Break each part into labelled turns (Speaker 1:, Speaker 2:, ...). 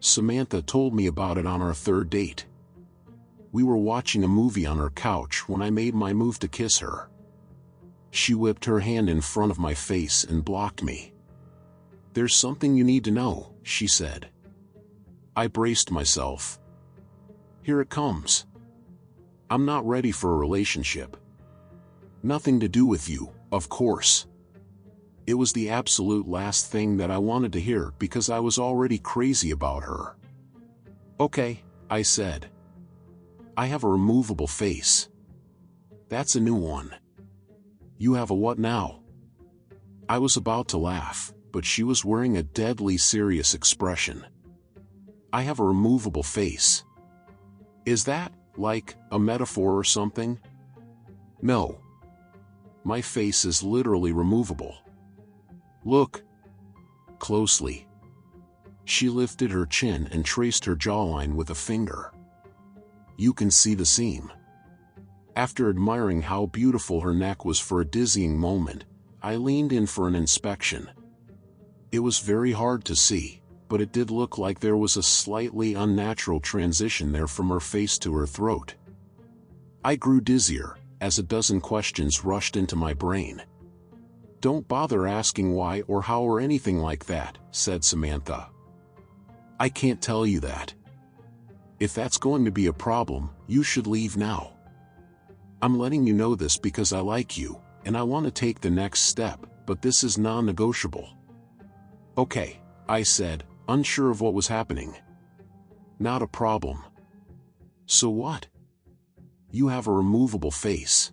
Speaker 1: Samantha told me about it on our third date. We were watching a movie on her couch when I made my move to kiss her. She whipped her hand in front of my face and blocked me. "There's something you need to know," she said. I braced myself. "Here it comes. I'm not ready for a relationship. Nothing to do with you, of course." It was the absolute last thing that I wanted to hear because I was already crazy about her. "Okay," I said. "I have a removable face." "That's a new one." "You have a what now?" I was about to laugh, but she was wearing a deadly serious expression. "I have a removable face." "Is that, like, a metaphor or something?" "No. My face is literally removable. Look closely." She lifted her chin and traced her jawline with a finger. "You can see the seam." After admiring how beautiful her neck was for a dizzying moment, I leaned in for an inspection. It was very hard to see, but it did look like there was a slightly unnatural transition there from her face to her throat. I grew dizzier, as a dozen questions rushed into my brain. "Don't bother asking why or how or anything like that," said Samantha. "I can't tell you that. If that's going to be a problem, you should leave now. I'm letting you know this because I like you, and I want to take the next step, but this is non-negotiable." "Okay," I said, unsure of what was happening. "Not a problem." "So what?" "You have a removable face."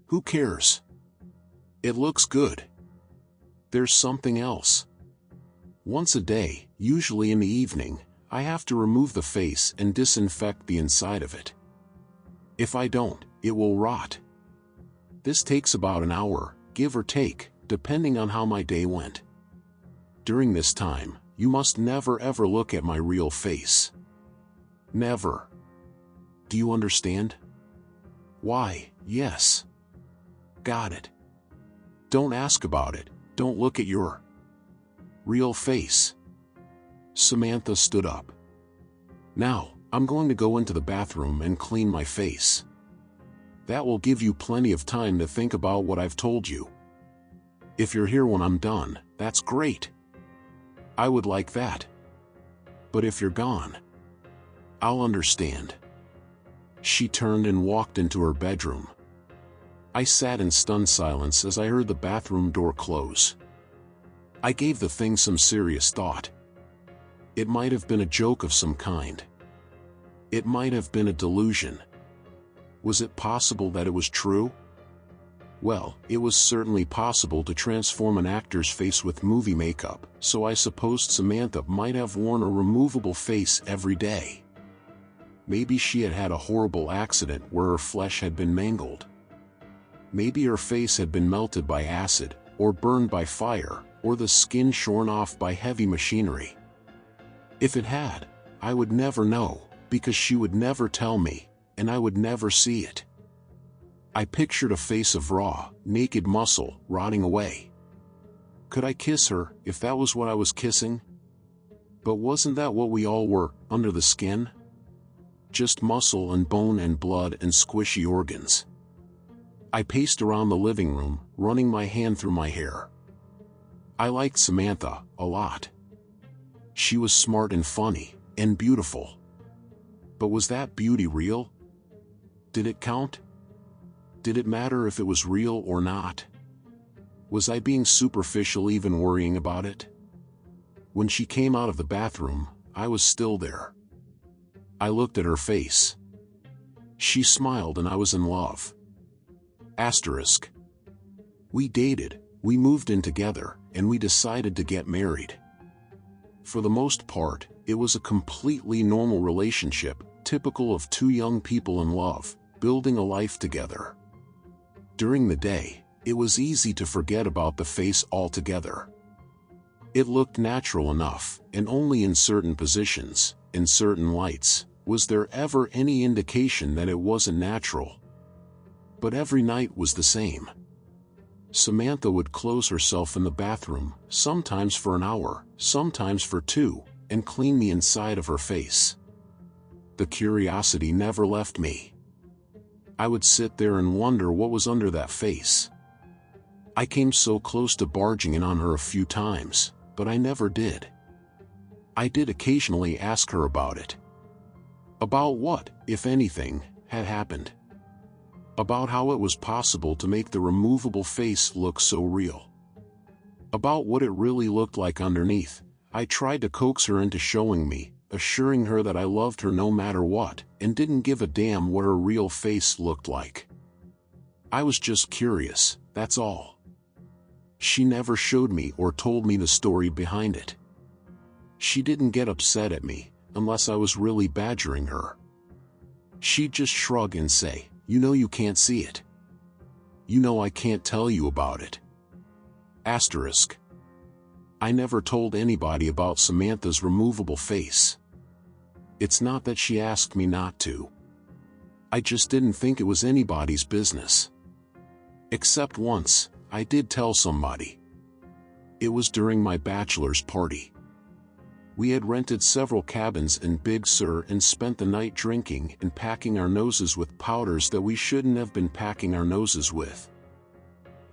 Speaker 1: "Who cares? It looks good." "There's something else. Once a day, usually in the evening, I have to remove the face and disinfect the inside of it. If I don't, it will rot. This takes about an hour, give or take, depending on how my day went. During this time, you must never ever look at my real face. Never. Do you understand?" "Why, yes." "Got it. Don't ask about it, don't look at your real face." Samantha stood up. "Now, I'm going to go into the bathroom and clean my face. That will give you plenty of time to think about what I've told you. If you're here when I'm done, that's great. I would like that. But if you're gone, I'll understand." She turned and walked into her bedroom. I sat in stunned silence as I heard the bathroom door close. I gave the thing some serious thought. It might have been a joke of some kind. It might have been a delusion. Was it possible that it was true? Well, it was certainly possible to transform an actor's face with movie makeup, so I supposed Samantha might have worn a removable face every day. Maybe she had had a horrible accident where her flesh had been mangled. Maybe her face had been melted by acid, or burned by fire, or the skin shorn off by heavy machinery. If it had, I would never know, because she would never tell me, and I would never see it. I pictured a face of raw, naked muscle rotting away. Could I kiss her if that was what I was kissing? But wasn't that what we all were, under the skin? Just muscle and bone and blood and squishy organs. I paced around the living room, running my hand through my hair. I liked Samantha a lot. She was smart and funny, and beautiful. But was that beauty real? Did it count? Did it matter if it was real or not? Was I being superficial even worrying about it? When she came out of the bathroom, I was still there. I looked at her face. She smiled and I was in love. Asterisk. We dated, we moved in together, and we decided to get married. For the most part, it was a completely normal relationship, typical of two young people in love, building a life together. During the day, it was easy to forget about the face altogether. It looked natural enough, and only in certain positions, in certain lights, was there ever any indication that it wasn't natural. But every night was the same. Samantha would close herself in the bathroom, sometimes for an hour, sometimes for 2, and clean the inside of her face. The curiosity never left me. I would sit there and wonder what was under that face. I came so close to barging in on her a few times, but I never did. I did occasionally ask her about it. About what, if anything, had happened. About how it was possible to make the removable face look so real. About what it really looked like underneath. I tried to coax her into showing me, assuring her that I loved her no matter what, and didn't give a damn what her real face looked like. I was just curious, that's all. She never showed me or told me the story behind it. She didn't get upset at me, unless I was really badgering her. She'd just shrug and say, "You know you can't see it. You know I can't tell you about it." Asterisk. I never told anybody about Samantha's removable face. It's not that she asked me not to. I just didn't think it was anybody's business. Except once, I did tell somebody. It was during my bachelor's party. We had rented several cabins in Big Sur and spent the night drinking and packing our noses with powders that we shouldn't have been packing our noses with.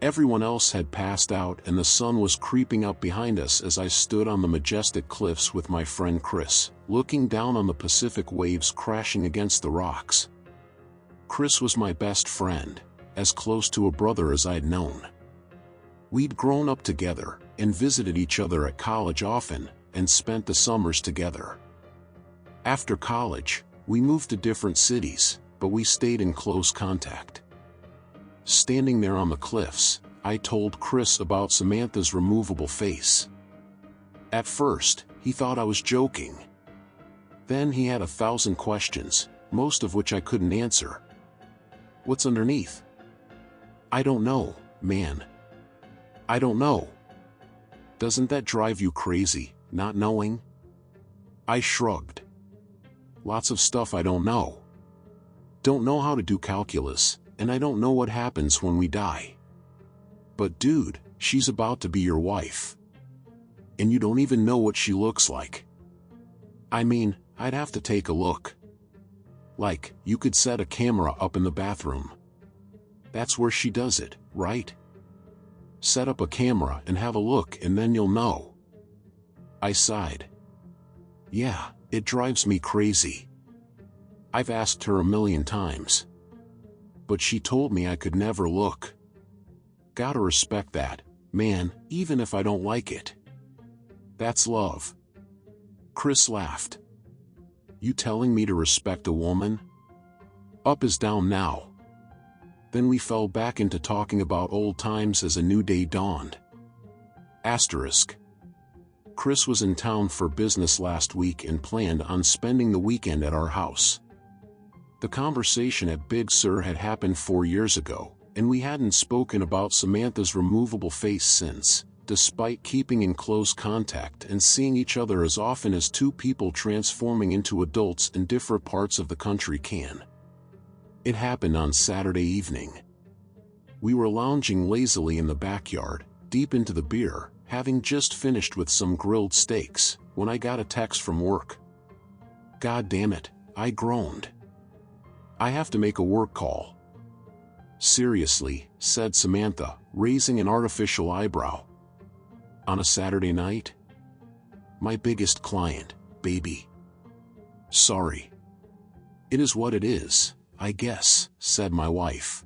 Speaker 1: Everyone else had passed out and the sun was creeping up behind us as I stood on the majestic cliffs with my friend Chris, looking down on the Pacific waves crashing against the rocks. Chris was my best friend, as close to a brother as I'd known. We'd grown up together, and visited each other at college often, and spent the summers together. After college, we moved to different cities, but we stayed in close contact. Standing there on the cliffs, I told Chris about Samantha's removable face. At first, he thought I was joking. Then he had 1,000 questions, most of which I couldn't answer. "What's underneath?" "I don't know, man. I don't know." "Doesn't that drive you crazy, not knowing?" I shrugged. "Lots of stuff I don't know. Don't know how to do calculus, and I don't know what happens when we die." "But dude, she's about to be your wife. And you don't even know what she looks like." "I mean, I'd have to take a look. Like, you could set a camera up in the bathroom. That's where she does it, right? Set up a camera and have a look and then you'll know." I sighed. "Yeah, it drives me crazy. I've asked her a million times. But she told me I could never look. Gotta respect that, man, even if I don't like it. That's love." Chris laughed. "You telling me to respect a woman?" Up is down now. Then we fell back into talking about old times as a new day dawned. Asterisk. Chris was in town for business last week and planned on spending the weekend at our house. The conversation at Big Sur had happened 4 years ago, and we hadn't spoken about Samantha's removable face since, despite keeping in close contact and seeing each other as often as two people transforming into adults in different parts of the country can. It happened on Saturday evening. We were lounging lazily in the backyard, deep into the beer, having just finished with some grilled steaks, when I got a text from work. "God damn it," I groaned. "I have to make a work call." "Seriously," said Samantha, raising an artificial eyebrow. "On a Saturday night?" "My biggest client, baby." "Sorry." "It is what it is, I guess," said my wife.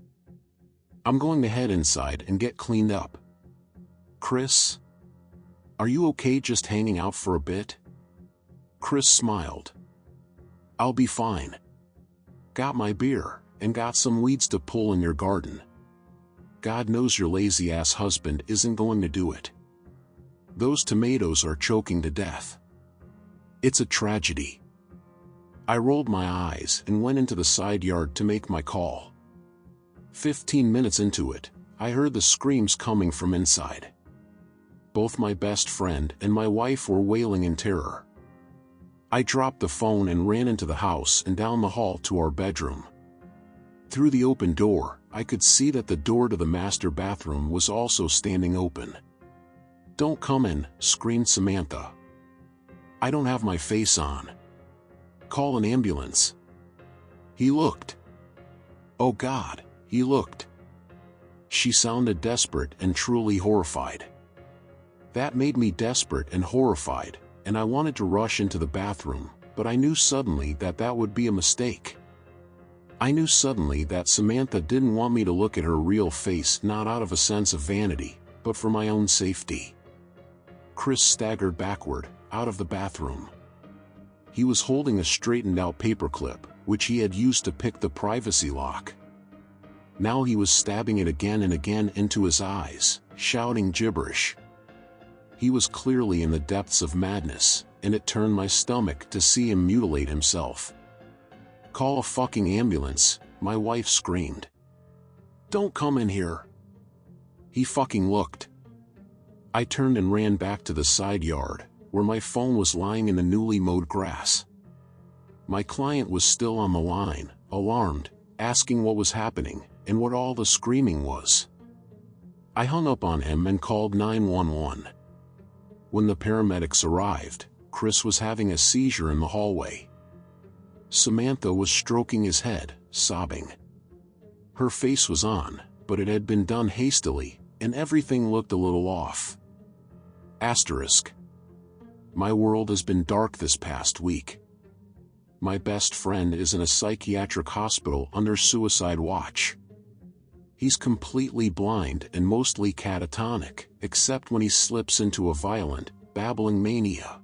Speaker 1: "I'm going to head inside and get cleaned up." "Chris? Are you okay just hanging out for a bit?" Chris smiled. "I'll be fine. Got my beer, and got some weeds to pull in your garden. God knows your lazy-ass husband isn't going to do it. Those tomatoes are choking to death. It's a tragedy." I rolled my eyes and went into the side yard to make my call. 15 minutes into it, I heard the screams coming from inside. Both my best friend and my wife were wailing in terror. I dropped the phone and ran into the house and down the hall to our bedroom. Through the open door, I could see that the door to the master bathroom was also standing open. "Don't come in," screamed Samantha. I don't have my face on. Call an ambulance. He looked. Oh God, he looked. She sounded desperate and truly horrified. That made me desperate and horrified, and I wanted to rush into the bathroom, but I knew suddenly that that would be a mistake. I knew suddenly that Samantha didn't want me to look at her real face, not out of a sense of vanity, but for my own safety. Chris staggered backward, out of the bathroom. He was holding a straightened-out paperclip, which he had used to pick the privacy lock. Now he was stabbing it again and again into his eyes, shouting gibberish. He was clearly in the depths of madness, and it turned my stomach to see him mutilate himself. Call a fucking ambulance, my wife screamed. Don't come in here. He fucking looked. I turned and ran back to the side yard, where my phone was lying in the newly mowed grass. My client was still on the line, alarmed, asking what was happening, and what all the screaming was. I hung up on him and called 911. When the paramedics arrived, Chris was having a seizure in the hallway. Samantha was stroking his head, sobbing. Her face was on, but it had been done hastily, and everything looked a little off. Asterisk. My world has been dark this past week. My best friend is in a psychiatric hospital under suicide watch. He's completely blind and mostly catatonic, except when he slips into a violent, babbling mania.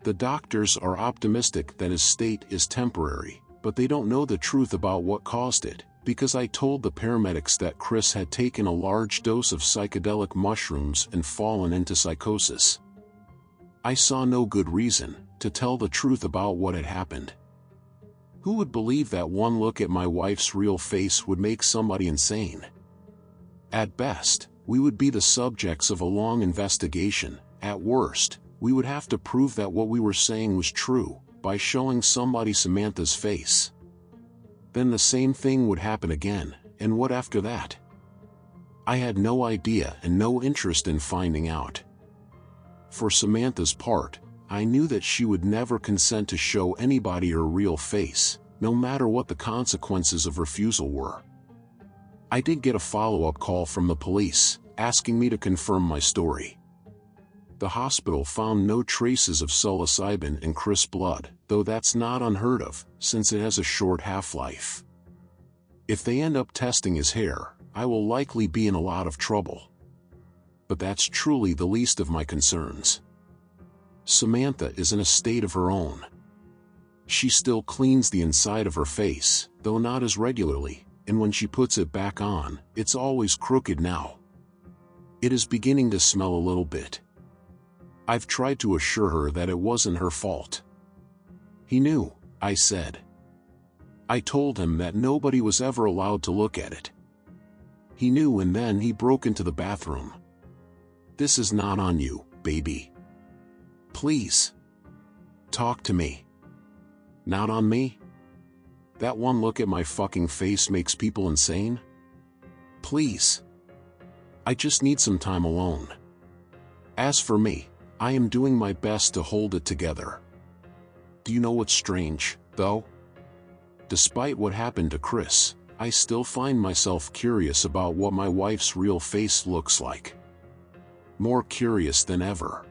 Speaker 1: The doctors are optimistic that his state is temporary, but they don't know the truth about what caused it, because I told the paramedics that Chris had taken a large dose of psychedelic mushrooms and fallen into psychosis. I saw no good reason to tell the truth about what had happened. Who would believe that one look at my wife's real face would make somebody insane? At best, we would be the subjects of a long investigation. At worst, we would have to prove that what we were saying was true by showing somebody Samantha's face. Then the same thing would happen again, and what after that? I had no idea and no interest in finding out. For Samantha's part, I knew that she would never consent to show anybody her real face, no matter what the consequences of refusal were. I did get a follow-up call from the police, asking me to confirm my story. The hospital found no traces of psilocybin in Chris' blood, though that's not unheard of, since it has a short half-life. If they end up testing his hair, I will likely be in a lot of trouble. But that's truly the least of my concerns. Samantha is in a state of her own. She still cleans the inside of her face, though not as regularly, and when she puts it back on, it's always crooked now. It is beginning to smell a little bit. I've tried to assure her that it wasn't her fault. He knew, I said. I told him that nobody was ever allowed to look at it. He knew, and then he broke into the bathroom. This is not on you, baby. Please. Talk to me. Not on me? That one look at my fucking face makes people insane? Please. I just need some time alone. As for me, I am doing my best to hold it together. Do you know what's strange, though? Despite what happened to Chris, I still find myself curious about what my wife's real face looks like. More curious than ever.